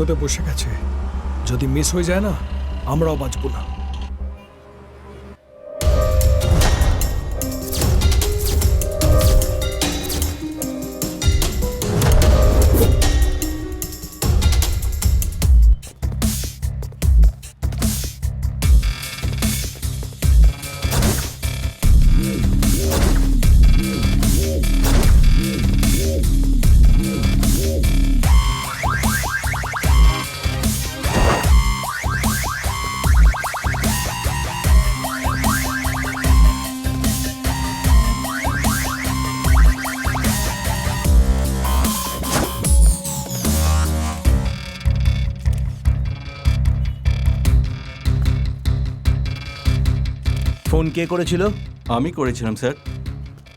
বেরোতে বসে গেছে। যদি মিস হয়ে যায় না, আমরাও বাঁচবো না। ফোন কে করেছিল? আমি করেছিলাম স্যার।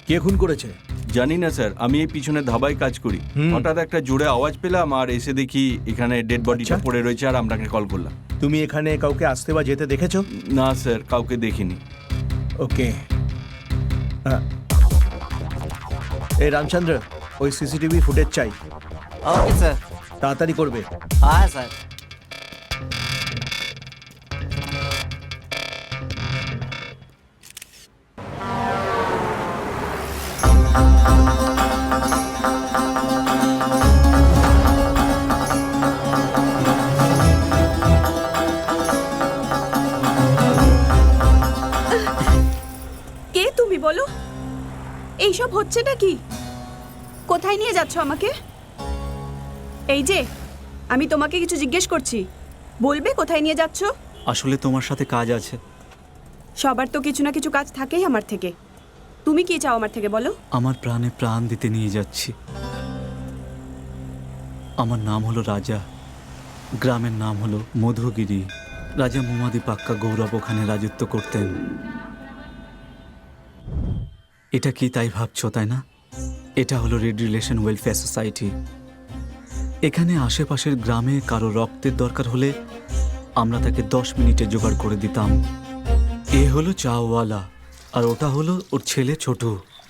কে খুন করেছে? জানি না স্যার, আমি এই পিছনে ধাবায় কাজ করি। হঠাৎ একটা জোরে আওয়াজ পেলাম আর এসে দেখি এখানে ডেড বডিটা আচ্ছা। পড়ে রয়েছে আর আপনাকে কল করলাম। তুমি এখানে কাউকে আসতে বা যেতে দেখেছো? না স্যার, কাউকে দেখিনি। ওকে। এই রামচন্দ্র, ওই সিসিটিভি ফুটেজ চাই। Okay sir. তাড়াতাড়ি করবে। হ্যাঁ স্যার। কে তুমি বলো? এইসব হচ্ছেটা কি? কোথায় নিয়ে যাচ্ছ আমাকে? এই যে, আমি তোমাকে কিছু জিজ্ঞেস করছি, বলবে কোথায় নিয়ে যাচ্ছ? আসলে তোমার সাথে কাজ আছে। সবার তো কিছু না কিছু কাজ থাকেই আমার থেকে। তুমি কি চাও আমার থেকে বলো? আমার প্রাণে প্রাণ দিতে নিয়ে যাচ্ছি। আমার নাম হলো রাজা, গ্রামের নাম হলো মধুগিরি। রাজা মুমাদি পাক্কা গৌরব ওখানে রাজত্ব করতেন। এটা কি তাই ভাবছো, তাই না? এটা হলো রেড রিলেশন ওয়েলফেয়ার সোসাইটি। এখানে আশেপাশের গ্রামে কারো রক্তের দরকার হলে আমরা তাকে 10 মিনিটে জোগাড় করে দিতাম। এ হলো চাওয়ালা, আর ওটা হলো ওর ছেলে ছোট।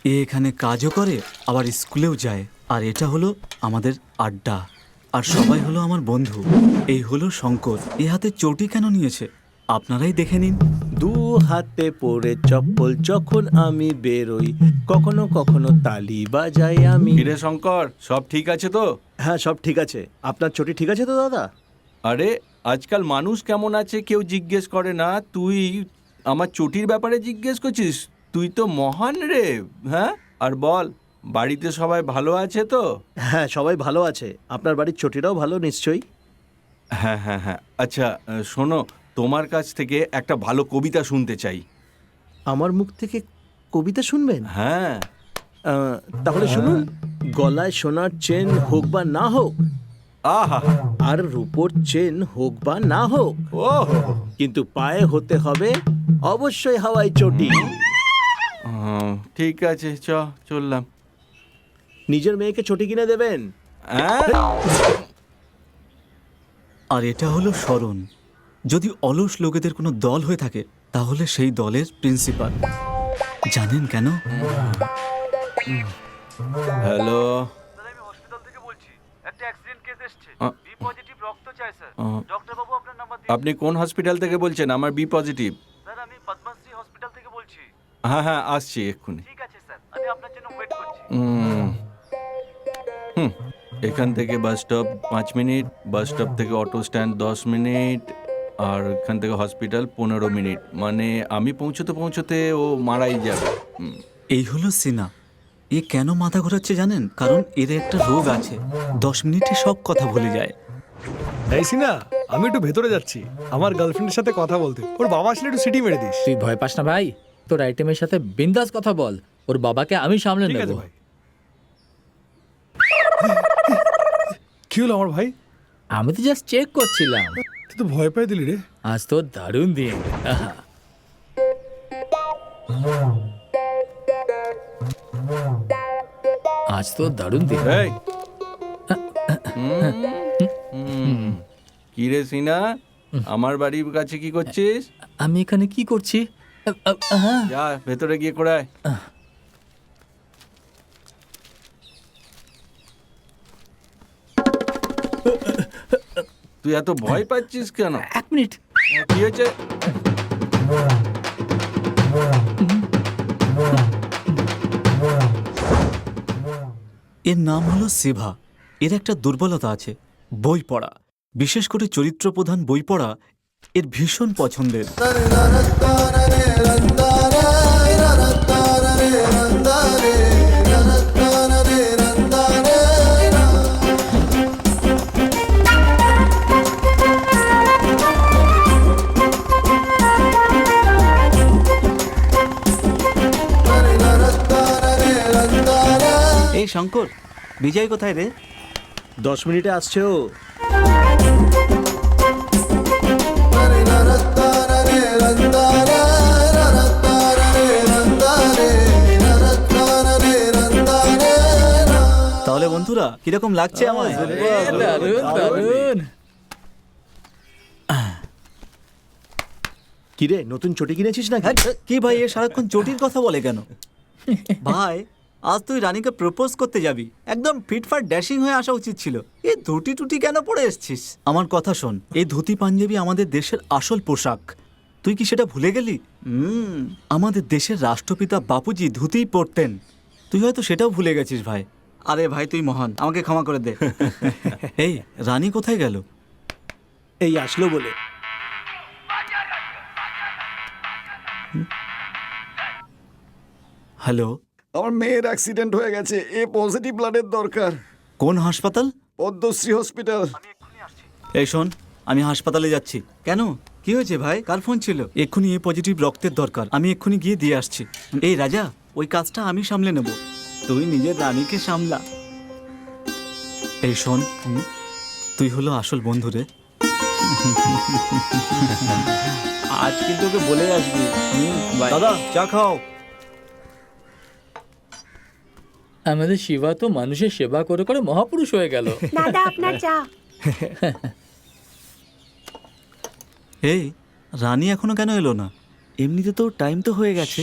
এ এখানে কাজও করে আবার স্কুলেও যায়। আর এটা হলো আমাদের আড্ডা, আর সবাই হলো আমার বন্ধু। এই হলো শঙ্কর। এ হাতে চটি কেন নিয়েছে আপনারাই দেখে নিন। দু হাতে পরে চপ্পল যখন আমি বেরোই, কখনো কখনো তালি বাজাই আমি। কিরে শঙ্কর, সব ঠিক আছে তো? হ্যাঁ, সব ঠিক আছে। আপনার চটি ঠিক আছে তো দাদা? আরে আজকাল মানুষ কেমন আছে কেউ জিজ্ঞেস করে না, তুই আমার চটির ব্যাপারে জিজ্ঞেস করছিস? তুই তো মহান রে। হ্যাঁ, আর বল, বাড়িতে সবাই ভালো আছে তো? হ্যাঁ, সবাই ভালো আছে। আপনার বাড়ির চটিটাও ভালো নিশ্চয়ই। হ্যাঁ হ্যাঁ হ্যাঁ। আচ্ছা শোনো, তোমার কাছ থেকে একটা ভালো কবিতা শুনতে চাই। আমার মুখ থেকে কবিতা শুনবেন? হ্যাঁ। তাহলে শুনুন। গলায় সোনার চেন হোক বা না হোক, আহা, আর রূপোর চেন হোক বা না হোক, ও কিন্তু পায়ে হতে হবে অবশ্যই হাওয়াই চটি। ঠিক আছে, চললাম। নিজের মেয়েকে চটি কিনে দেবেন। হ্যাঁ? আর এটা হলো শরণ। যদি অলস লোকেদের কোনো দল হয়ে থাকে তাহলে সেই দলের প্রিন্সিপাল। জানেন কেন? হ্যালো, আমি হসপিটাল থেকে বলছি। একটা অ্যাক্সিডেন্ট কেস এসেছে। আ- বি পজিটিভ রক্ত চাই স্যার। আ- ডক্টর বাবু আপনার নাম্বার আপনি কোন হসপিটাল থেকে বলছেন? আমার বি পজিটিভ। স্যার, আমি পদ্মশ্রী হসপিটাল থেকে বলছি। হ্যাঁ হ্যাঁ, আসছি এক্ষুনি। ঠিক আছে স্যার, আমি আপনার জন্য ওয়েট করছি। এখান থেকে bus stop 5 minute, bus stop থেকে অটো স্ট্যান্ড 10 মিনিট, আর এখান থেকে হসপিটাল 15 মিনিট। মানে আমি পৌঁছতে ও মারাই যাবে। এই হলো সিনা। এ কেন মাথা ঘোরাচ্ছে জানেন? কারণ এর একটা রোগ আছে, 10 মিনিটে সব কথা ভুলে যায়। এই সিনা, আমি একটু ভেতরে যাচ্ছি আমার গার্লফ্রেন্ডের সাথে কথা বলতে। ওর বাবা আসলে একটু সিটি মেরে দিস। তুই ভয় পাস না ভাই, তোর আইটেমের সাথে বিন্দাস কথা বল। ওর বাবাকে আমি সামলে ঠিক নেব। আছে ভাই। কি হলো আমার ভাই? আমি তো জাস্ট চেক করছিলাম। তুই তো ভয় পেয়ে দিলি রে। আজ তো দারুণ দিন। আহা। আজ তো দারুণ দিন। এই কি রে সিনা, আমার বাড়ির কাছে কি করছিস? আমি এখানে কি করছি? আহা। যা ভেতরে গিয়ে করায়। তুই এত ভয় পাচ্ছিস কেন? 1 মিনিট। কি হয়েছে? এর নাম হলো সিভা। এর একটা দুর্বলতা আছে, বই পড়া, বিশেষ করে চরিত্র প্রধান বই পড়া এর ভীষণ পছন্দের। এই শঙ্কর, বিজয় কোথায় রে? 10 মিনিটে আসছে ও। তাহলে বন্ধুরা কিরকম লাগছে আমায়? দারুণ দারুণ। কিরে, নতুন চটি কিনেছিস নাকি? হ্যাঁ, কি ভাই এ সারাক্ষণ চটির কথা বলে কেন? ভাই আজ তুই রানীকে প্রপোজ করতে যাবি, একদম ফিটফাট ড্যাশিং হয়ে আসা উচিত ছিল। এই ধুতি টুটি কেন পরে এসছিস? আমার কথা শোন, এই ধুতি পাঞ্জাবি আমাদের দেশের আসল পোশাক। তুই কি সেটা ভুলে গেলি? আমাদের দেশের রাষ্ট্রপিতা বাপুজি ধুতিই পরতেন, তুই হয়তো সেটাও ভুলে গেছিস ভাই। আরে ভাই তুই মহান, আমাকে ক্ষমা করে দে। এই রানী কোথায় গেল? এই আসলো বলে। হ্যালো, আমার মেয়ের অ্যাক্সিডেন্ট হয়ে গেছে, এ পজিটিভ ব্লাডের দরকার। কোন হাসপাতাল? পদ্মশ্রী হসপিটাল। এই শোন, আমি হাসপাতালে যাচ্ছি। কেন, কি হয়েছে ভাই? কার ফোন ছিল? এক্ষুনি এ পজিটিভ রক্তের দরকার, আমি এক্ষুনি গিয়ে দিয়ে আসছি। এই রাজা, ওই কাজটা আমি সামলে নেব, তুই নিজের রানীকে সামলা। এই শোন, তুই হলো আসল বন্ধু রে। আজ কিন্তু ওকে বলে আসবি। বাই। দাদা চা খাও। আমাদের শিবা তো মানুষের সেবা করে করে মহাপুরুষ হয়ে গেল। দাদা আপনার চা। এই রানী এখনো কেন এলো না? এমনিতে তো টাইম তো হয়ে গেছে।